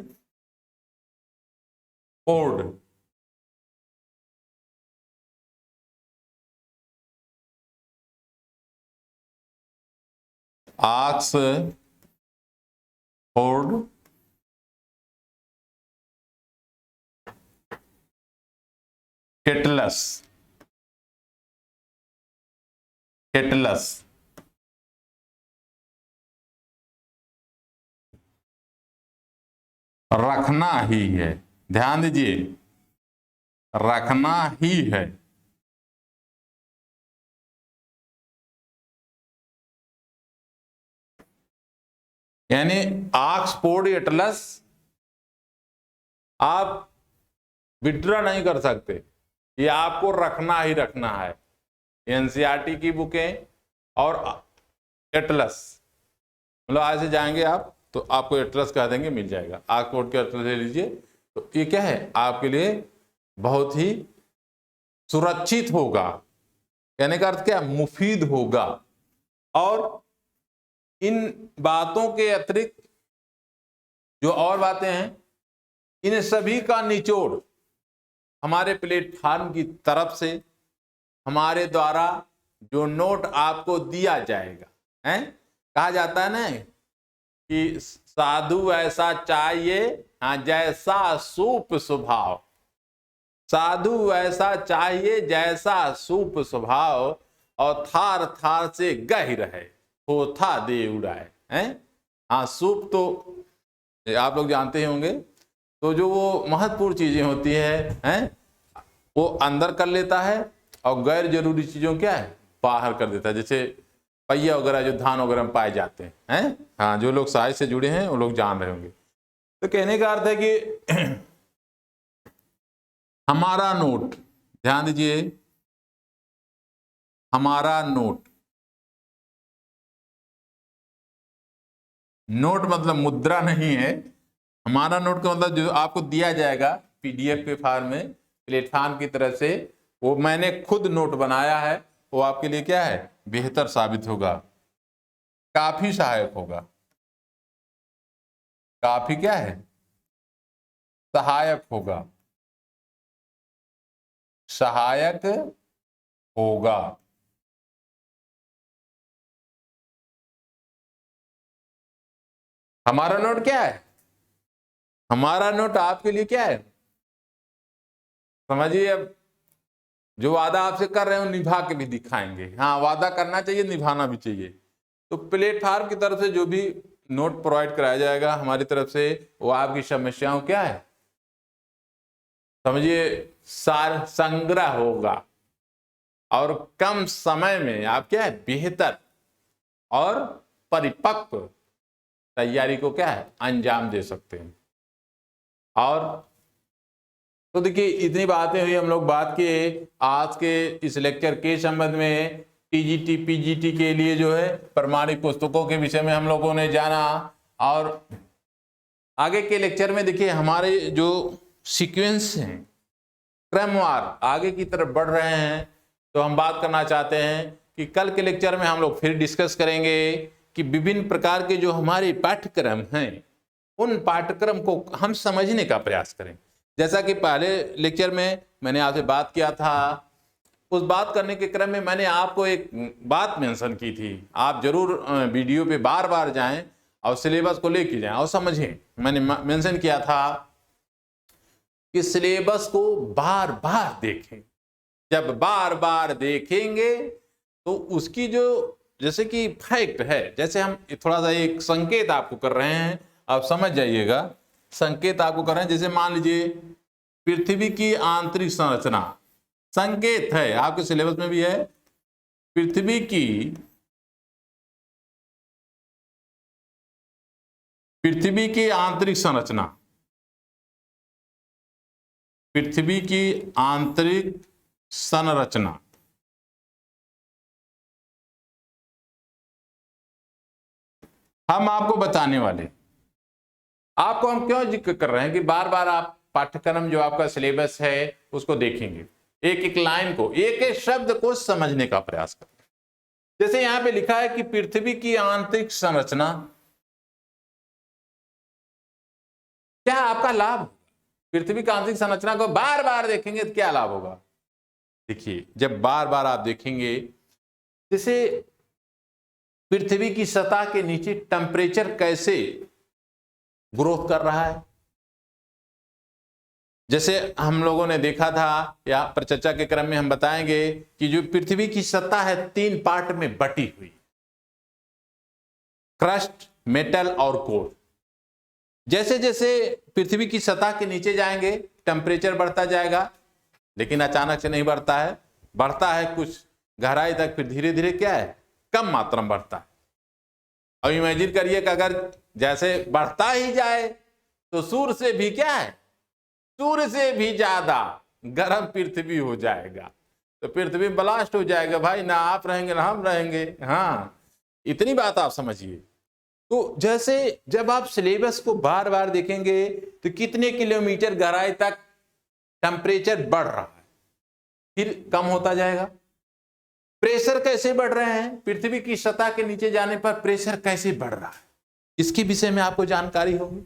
Oxford Atlas, Atlas रखना ही है, ध्यान दीजिए, रखना ही है। यानी ऑक्सफोर्ड एटलस आप विड्रॉ नहीं कर सकते, ये आपको रखना ही रखना है। एनसीईआरटी की बुकें और एटलस, मतलब आज से जाएंगे आप तो आपको एटलस कह देंगे, मिल जाएगा। ऑक्सफोर्ड के एटलस ले लीजिए, तो ये क्या है, आपके लिए बहुत ही सुरक्षित होगा। कहने का अर्थ क्या, मुफीद होगा। और इन बातों के अतिरिक्त जो और बातें हैं, इन सभी का निचोड़ हमारे प्लेटफॉर्म की तरफ से हमारे द्वारा जो नोट आपको दिया जाएगा, है, कहा जाता है ना कि साधु ऐसा चाहिए, हाँ, जैसा सूप स्वभाव, साधु ऐसा चाहिए जैसा सूप स्वभाव, और थार थार से गह रहे हो था दे उड़ाए, हैं। हाँ, सूप तो आप लोग जानते ही होंगे, तो जो वो महत्वपूर्ण चीजें होती हैं वो अंदर कर लेता है, और गैर जरूरी चीजों क्या है, बाहर कर देता है। जैसे पहिया वगैरह जो धान वगैरह में पाए जाते हैं, हाँ, जो लोग साहित्य से जुड़े हैं वो लोग जान रहे होंगे। तो कहने का अर्थ है कि हमारा नोट, ध्यान दीजिए, हमारा नोट, नोट मतलब मुद्रा नहीं है। हमारा नोट का मतलब जो आपको दिया जाएगा पीडीएफ के फॉर्म में प्लेटफॉर्म की तरफ से, वो मैंने खुद नोट बनाया है, वो आपके लिए क्या है, बेहतर साबित होगा, काफी सहायक होगा। काफी क्या है, सहायक होगा, सहायक होगा। हमारा नोट क्या है, हमारा नोट आपके लिए क्या है, समझिए। अब जो वादा आपसे कर रहे हो निभा के भी दिखाएंगे। हाँ, वादा करना चाहिए, निभाना भी चाहिए। तो प्लेटफॉर्म की तरफ से जो भी नोट प्रोवाइड कराया जाएगा हमारी तरफ से, वो आपकी समस्याओं क्या है, समझिए, सार संग्रह होगा, और कम समय में आप क्या है, बेहतर और परिपक्व तैयारी को क्या है, अंजाम दे सकते हैं। और तो देखिए, इतनी बातें हुई, हम लोग बात किए आज के इस लेक्चर के संबंध में। टीजीटी पीजीटी के लिए जो है प्रमाणिक पुस्तकों के विषय में हम लोगों ने जाना, और आगे के लेक्चर में देखिए हमारे जो सीक्वेंस हैं, क्रमवार आगे की तरफ बढ़ रहे हैं। तो हम बात करना चाहते हैं कि कल के लेक्चर में हम लोग फिर डिस्कस करेंगे कि विभिन्न प्रकार के जो हमारे पाठ्यक्रम हैं, उन पाठ्यक्रम को हम समझने का प्रयास करें। जैसा कि पहले लेक्चर में मैंने आपसे बात किया था, उस बात करने के क्रम में मैंने आपको एक बात मेंशन की थी, आप जरूर वीडियो पे बार बार जाएं और सिलेबस को लेके जाएं और समझें। मैंने मेंशन किया था कि सिलेबस को बार बार देखें। जब बार बार देखेंगे तो उसकी जो, जैसे कि फैक्ट है, जैसे हम थोड़ा सा एक संकेत आपको कर रहे हैं, आप समझ जाइएगा। संकेत आपको कर रहे हैं, जैसे मान लीजिए पृथ्वी की आंतरिक संरचना, संकेत है, आपके सिलेबस में भी है। पृथ्वी की पृथ्वी की आंतरिक संरचना, पृथ्वी की आंतरिक संरचना। हम आपको बताने वाले, आपको हम क्यों जिक्र कर रहे हैं कि बार बार आप पाठ्यक्रम जो आपका सिलेबस है उसको देखेंगे, एक एक लाइन को, एक एक शब्द को समझने का प्रयास करें। जैसे यहां पे लिखा है कि पृथ्वी की आंतरिक संरचना, क्या आपका लाभ, पृथ्वी की आंतरिक संरचना को बार बार देखेंगे तो क्या लाभ होगा? देखिए, जब बार बार आप देखेंगे, जैसे पृथ्वी की सतह के नीचे टेम्परेचर कैसे ग्रोथ कर रहा है, जैसे हम लोगों ने देखा था या परिचर्चा के क्रम में हम बताएंगे कि जो पृथ्वी की सतह है 3 पार्ट में बटी हुई, क्रस्ट, मेटल और कोर। जैसे जैसे पृथ्वी की सतह के नीचे जाएंगे टेम्परेचर बढ़ता जाएगा, लेकिन अचानक से नहीं बढ़ता है, बढ़ता है कुछ गहराई तक, फिर धीरे धीरे क्या है, कम मात्रा में बढ़ता है। अब इमेजिन करिए कि अगर जैसे बढ़ता ही जाए तो सूर्य से भी क्या है, सूर्य से भी ज्यादा गर्म पृथ्वी हो जाएगा, तो पृथ्वी ब्लास्ट हो जाएगा भाई, ना आप रहेंगे ना हम रहेंगे। हाँ, इतनी बात आप समझिए। तो जैसे जब आप सिलेबस को बार बार देखेंगे तो कितने किलोमीटर गहराई तक टेम्परेचर बढ़ रहा है, फिर कम होता जाएगा। प्रेशर कैसे बढ़ रहे हैं, पृथ्वी की सतह के नीचे जाने पर प्रेशर कैसे बढ़ रहा है, इसके विषय में आपको जानकारी होगी।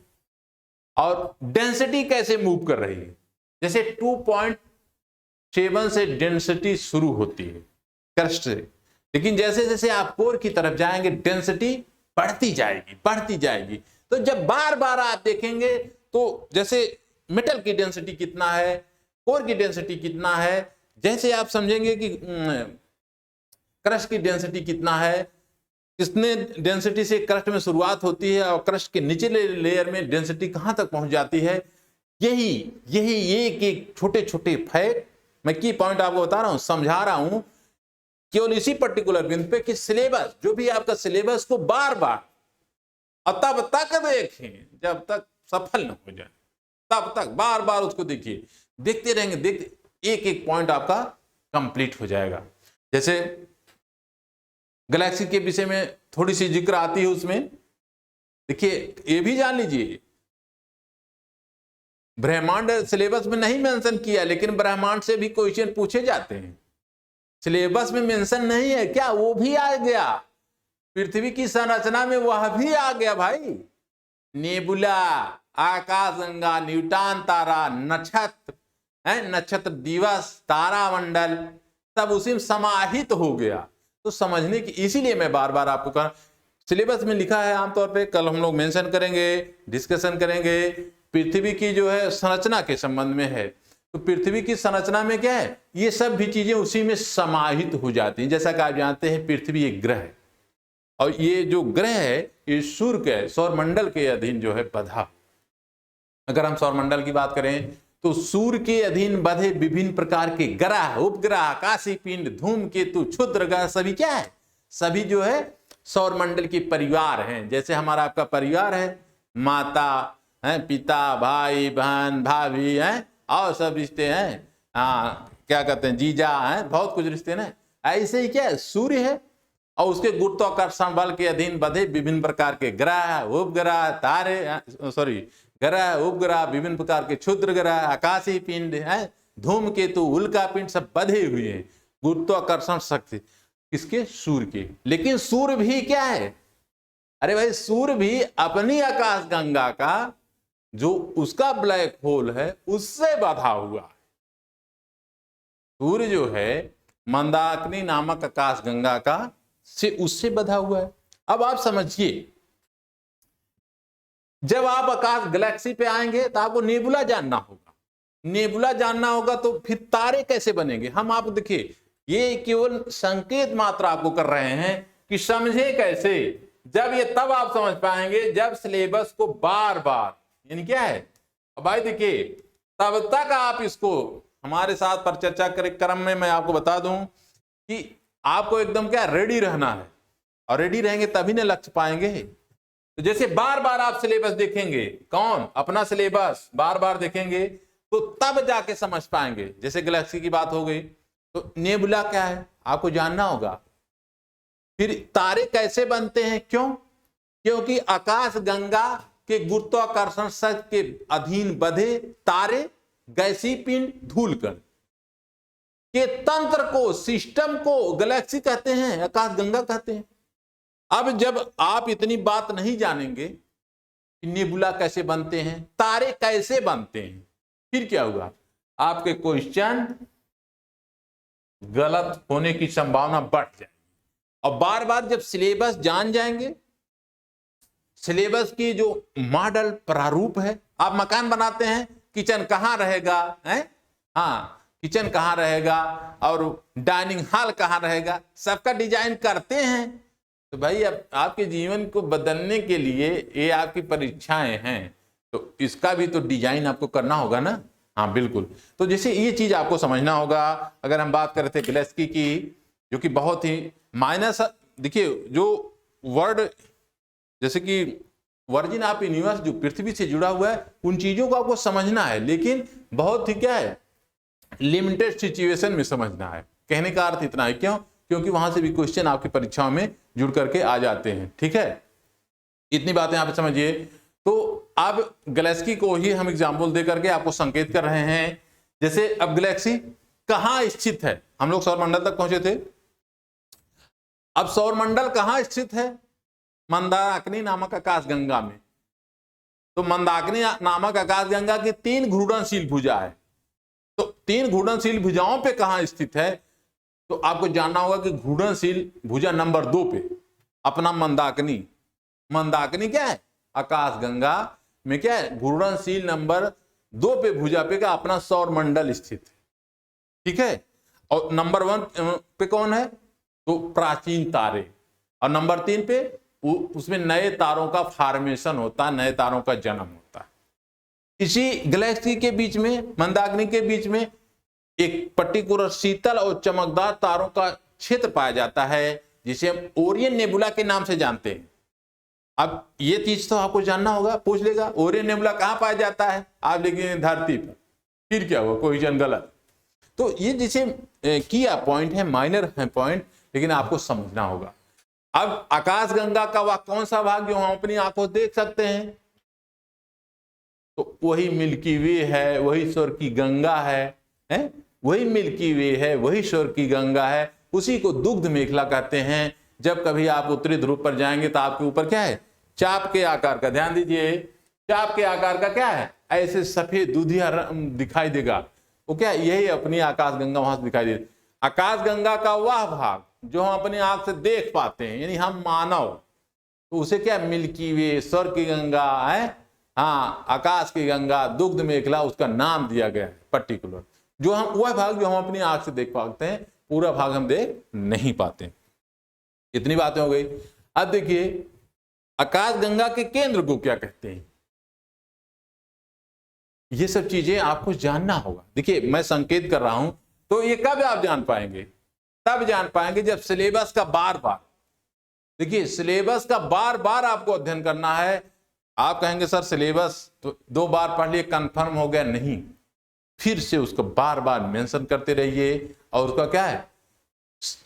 और डेंसिटी कैसे मूव कर रही है, जैसे 2.7 से डेंसिटी शुरू होती है क्रस्ट से, लेकिन जैसे जैसे आप कोर की तरफ जाएंगे डेंसिटी बढ़ती जाएगी, बढ़ती जाएगी। तो जब बार बार आप देखेंगे तो जैसे मेटल की डेंसिटी कितना है, कोर की डेंसिटी कितना है, जैसे आप समझेंगे कि क्रस्ट की डेंसिटी कितना है, कितने डेंसिटी से क्रस्ट में शुरुआत होती है और क्रस्ट के निचले लेयर में डेंसिटी कहां तक पहुंच जाती है। यही यही एक एक छोटे छोटे फैक्ट, मैं की पॉइंट आपको बता रहा हूं, समझा रहा हूं केवल इसी पर्टिकुलर बिंदु पे कि सिलेबस, जो भी आपका सिलेबस को बार बार तब तक देखें जब तक सफल न हो जाए, तब तक बार बार उसको देखिए, देखते रहेंगे, देखते एक एक पॉइंट आपका कंप्लीट हो जाएगा। जैसे गैलेक्सी के विषय में थोड़ी सी जिक्र आती है उसमें, देखिए ये भी जान लीजिए, ब्रह्मांड सिलेबस में नहीं मेंशन किया, लेकिन ब्रह्मांड से भी क्वेश्चन पूछे जाते हैं, सिलेबस में मेंशन नहीं है क्या, वो भी आ गया। पृथ्वी की संरचना में वह भी आ गया भाई, नेबुला, आकाशगंगा, न्यूटन तारा, नक्षत्र है, नक्षत्र दिवस, तारामंडल, सब उसी में समाहित हो गया। तो समझने की, इसीलिए मैं बार बार आपको कहा, सिलेबस में लिखा है आमतौर पे, कल हम लोग मेंशन करेंगे, डिस्कशन करेंगे, पृथ्वी की जो है संरचना के संबंध में है। तो पृथ्वी की संरचना में क्या है, ये सब भी चीजें उसी में समाहित हो जाती हैं। जैसा कि आप जानते हैं पृथ्वी एक ग्रह है, और ये जो ग्रह है ये सूर्य के सौरमंडल के अधीन जो है बधा। अगर हम सौरमंडल की बात करें तो सूर्य के अधीन बधे विभिन्न प्रकार के ग्रह, उपग्रह, आकाशीय पिंड, धूमकेतु, क्षुद्र ग्रह, सभी क्या है, सभी जो है सौरमंडल के परिवार हैं। जैसे हमारा आपका परिवार है, माता है, पिता, भाई बहन, भाभी है, और सब रिश्ते हैं, क्या कहते हैं, जीजा है, बहुत कुछ रिश्ते हैं। ऐसे ही क्या है, सूर्य है और उसके गुरुत्वाकर्षण बल के अधीन बधे विभिन्न प्रकार के ग्रह, उपग्रह, तारे, ग्रह, उपग्रह, विभिन्न प्रकार के क्षुद्र ग्रह, आकाशीय पिंड है, धूमकेतु, उल्का पिंड, सब बधे हुए हैं गुरुत्वाकर्षण शक्ति किसके, सूर्य के। लेकिन सूर्य भी क्या है, अरे भाई सूर्य भी अपनी आकाश गंगा का जो उसका ब्लैक होल है उससे बधा हुआ है। सूर्य जो है मंदाकिनी नामक आकाश गंगा का से उससे बधा हुआ है। अब आप समझिए, जब आप आकाश गैलेक्सी पे आएंगे तो आपको नेबुला जानना होगा, नेबुला जानना होगा तो फिर तारे कैसे बनेंगे। हम आपको देखिए, ये केवल संकेत मात्र आपको कर रहे हैं कि समझे कैसे, जब ये तब आप समझ पाएंगे जब सिलेबस को बार बार, यानी क्या है, अब भाई देखिए, तब तक आप इसको हमारे साथ पर चर्चा क्रम में मैं आपको बता दूं कि आपको एकदम क्या रेडी रहना है, और रेडी रहेंगे तभी ना लक्ष्य पाएंगे। तो जैसे बार बार आप सिलेबस देखेंगे, कौन अपना सिलेबस बार बार देखेंगे, तो तब जाके समझ पाएंगे। जैसे गैलेक्सी की बात हो गई, तो नेबुला क्या है आपको जानना होगा। फिर तारे कैसे बनते हैं, क्यों? क्योंकि आकाश गंगा के गुरुत्वाकर्षण शक्ति के अधीन बधे तारे, गैसीय पिंड, धूलकण के तंत्र को, सिस्टम को गैलेक्सी कहते हैं, आकाश गंगा कहते हैं। अब जब आप इतनी बात नहीं जानेंगे कि नेबुला कैसे बनते हैं, तारे कैसे बनते हैं, फिर क्या हुआ, आपके क्वेश्चन गलत होने की संभावना बढ़ जाएगी। और बार बार जब सिलेबस जान जाएंगे, सिलेबस की जो मॉडल प्रारूप है, आप मकान बनाते हैं, किचन कहां रहेगा, है? हाँ, किचन कहां रहेगा और डाइनिंग हॉल कहां रहेगा, सबका डिजाइन करते हैं। तो भाई अब आपके जीवन को बदलने के लिए ये आपकी परीक्षाएं हैं, तो इसका भी तो डिजाइन आपको करना होगा ना। हाँ बिल्कुल। तो जैसे ये चीज आपको समझना होगा। अगर हम बात करते थे गैलेक्सी की, जो कि बहुत ही माइनस, देखिए जो वर्ड, जैसे कि वर्जिन ऑफ यूनिवर्स जो पृथ्वी से जुड़ा हुआ है, उन चीजों को आपको समझना है, लेकिन बहुत ही क्या है, लिमिटेड सिचुएशन में समझना है। कहने का अर्थ इतना है, क्यों? क्योंकि वहां से भी क्वेश्चन आपकी परीक्षाओं में जुड़ करके आ जाते हैं। ठीक है, इतनी बातें आप समझिए। तो अब गैलेक्सी को ही हम एग्जाम्पल दे करके आपको संकेत कर रहे हैं। जैसे अब गैलेक्सी कहां स्थित है, हम लोग सौरमंडल तक पहुंचे थे। अब सौरमंडल कहां स्थित है? मंदाकिनी नामक आकाश गंगा में। तो मंदाकिनी नामक आकाश गंगा की 3 घूर्णनशील भुजा है। तो 3 घूर्णनशील भुजाओं पे कहां स्थित है, तो आपको जानना होगा कि घूर्णनशील भुजा नंबर 2 पे अपना मंदाकिनी, मंदाकिनी क्या है, आकाश गंगा में क्या है, घूर्णनशील नंबर 2 पे भुजा पे का अपना सौरमंडल स्थित है। ठीक है, और नंबर 1 पे कौन है, तो प्राचीन तारे, और नंबर 3 पे उसमें नए तारों का फॉर्मेशन होता है, नए तारों का जन्म होता है। इसी गैलेक्सी के बीच में, मंदाकिनी के बीच में एक पर्टिकुलर शीतल और चमकदार तारों का क्षेत्र पाया जाता है, जिसे हम ओरियन नेबुला के नाम से जानते हैं। अब ये चीज तो आपको जानना होगा, पूछ लेगा ओरियन नेबुला कहां पाया जाता है, आप लिखेंगे धरती पर, फिर क्या हुआ, क्वेश्चन गलत। तो ये जिसे किया पॉइंट है, माइनर है पॉइंट, लेकिन आपको समझना होगा। अब आकाश गंगा का वह कौन सा भाग जो हम अपनी आंखों देख सकते हैं, तो वही मिल्की वे है, वही स्वर की गंगा है, वही मिल्की वे है, वही स्वर की गंगा है। उसी को दुग्ध मेखला कहते हैं। जब कभी आप उत्तरी ध्रुव पर जाएंगे तो आपके ऊपर क्या है, चाप के आकार का, ध्यान दीजिए, चाप के आकार का क्या है, ऐसे सफेद दूधिया दिखाई देगा, वो क्या, यही अपनी आकाश गंगा वहां से दिखाई देती। आकाश गंगा का वह भाग जो हम अपनी आंख से देख पाते हैं, यानी हम मानव, तो उसे क्या, मिल्की वे, स्वर की गंगा है, हाँ, आकाश की गंगा, दुग्ध मेखला उसका नाम दिया गया है पर्टिकुलर। जो हम, वह भाग जो हम अपनी आंख से देख पाते हैं, पूरा भाग हम देख नहीं पाते। इतनी बातें हो गई। अब देखिए आकाश गंगा के केंद्र को क्या कहते हैं, ये सब चीजें आपको जानना होगा। देखिए मैं संकेत कर रहा हूं, तो ये कब आप जान पाएंगे, तब जान पाएंगे जब सिलेबस का बार बार, देखिए सिलेबस का बार बार आपको अध्ययन करना है। आप कहेंगे सर सिलेबस तो 2 बार पढ़ लिए कंफर्म हो गया, नहीं, फिर से उसको बार बार मेंशन करते रहिए, और उसका क्या है,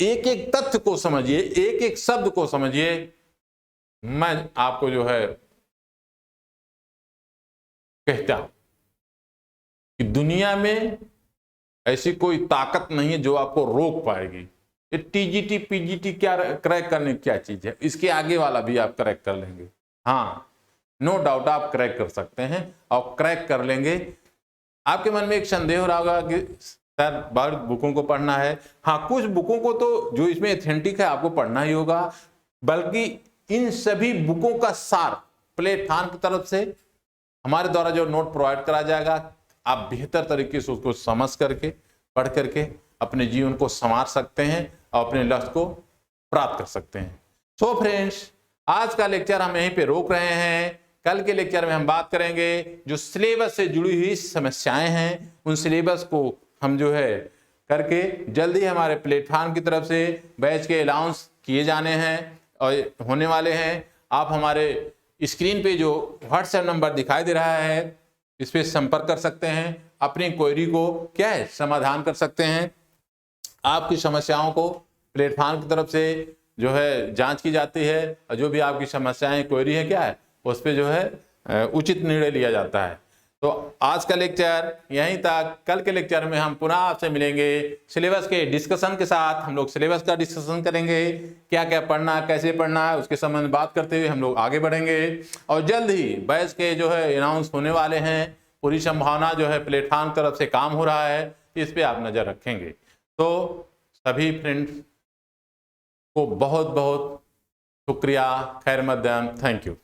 एक एक तथ्य को समझिए, एक एक शब्द को समझिए। मैं आपको जो है कहता हूं कि दुनिया में ऐसी कोई ताकत नहीं है जो आपको रोक पाएगी। ये टीजीटी पीजीटी क्या क्रैक करने की क्या चीज है, इसके आगे वाला भी आप क्रैक कर लेंगे। हाँ नो डाउट आप क्रैक कर सकते हैं, और क्रैक कर लेंगे। आपके मन में एक संदेह हो रहा होगा कि सर बाहर बुकों को पढ़ना है। हाँ, कुछ बुकों को तो जो इसमें एथेंटिक है आपको पढ़ना ही होगा, बल्कि इन सभी बुकों का सार प्लेटफॉर्म की तरफ से हमारे द्वारा जो नोट प्रोवाइड करा जाएगा, आप बेहतर तरीके से उसको समझ करके, पढ़ करके अपने जीवन को संवार सकते हैं और अपने लक्ष्य को प्राप्त कर सकते हैं। सो फ्रेंड्स, आज का लेक्चर हम यहीं पे रोक रहे हैं। कल के लेक्चर में हम बात करेंगे जो सिलेबस से जुड़ी हुई समस्याएं हैं, उन सिलेबस को हम जो है करके जल्दी हमारे प्लेटफॉर्म की तरफ से बैच के अनाउंस किए जाने हैं और होने वाले हैं। आप हमारे स्क्रीन पे जो व्हाट्सएप नंबर दिखाई दे रहा है इस पे संपर्क कर सकते हैं, अपनी क्वेरी को क्या है समाधान कर सकते हैं। आपकी समस्याओं को प्लेटफॉर्म की तरफ से जो है जांच की जाती है और जो भी आपकी समस्याएं क्वेरी है क्या है उस पर जो है उचित निर्णय लिया जाता है। तो आज का लेक्चर यहीं तक। कल के लेक्चर में हम पुनः आपसे मिलेंगे सिलेबस के डिस्कशन के साथ। हम लोग सिलेबस का डिस्कशन करेंगे, क्या क्या पढ़ना कैसे पढ़ना है उसके संबंध में बात करते हुए हम लोग आगे बढ़ेंगे। और जल्द ही बैच के जो है अनाउंस होने वाले हैं, पूरी संभावना जो है प्लेटफॉर्म तरफ से काम हो रहा है, इस पर आप नज़र रखेंगे। तो सभी फ्रेंड्स को बहुत बहुत शुक्रिया, खैर मकदम, थैंक यू।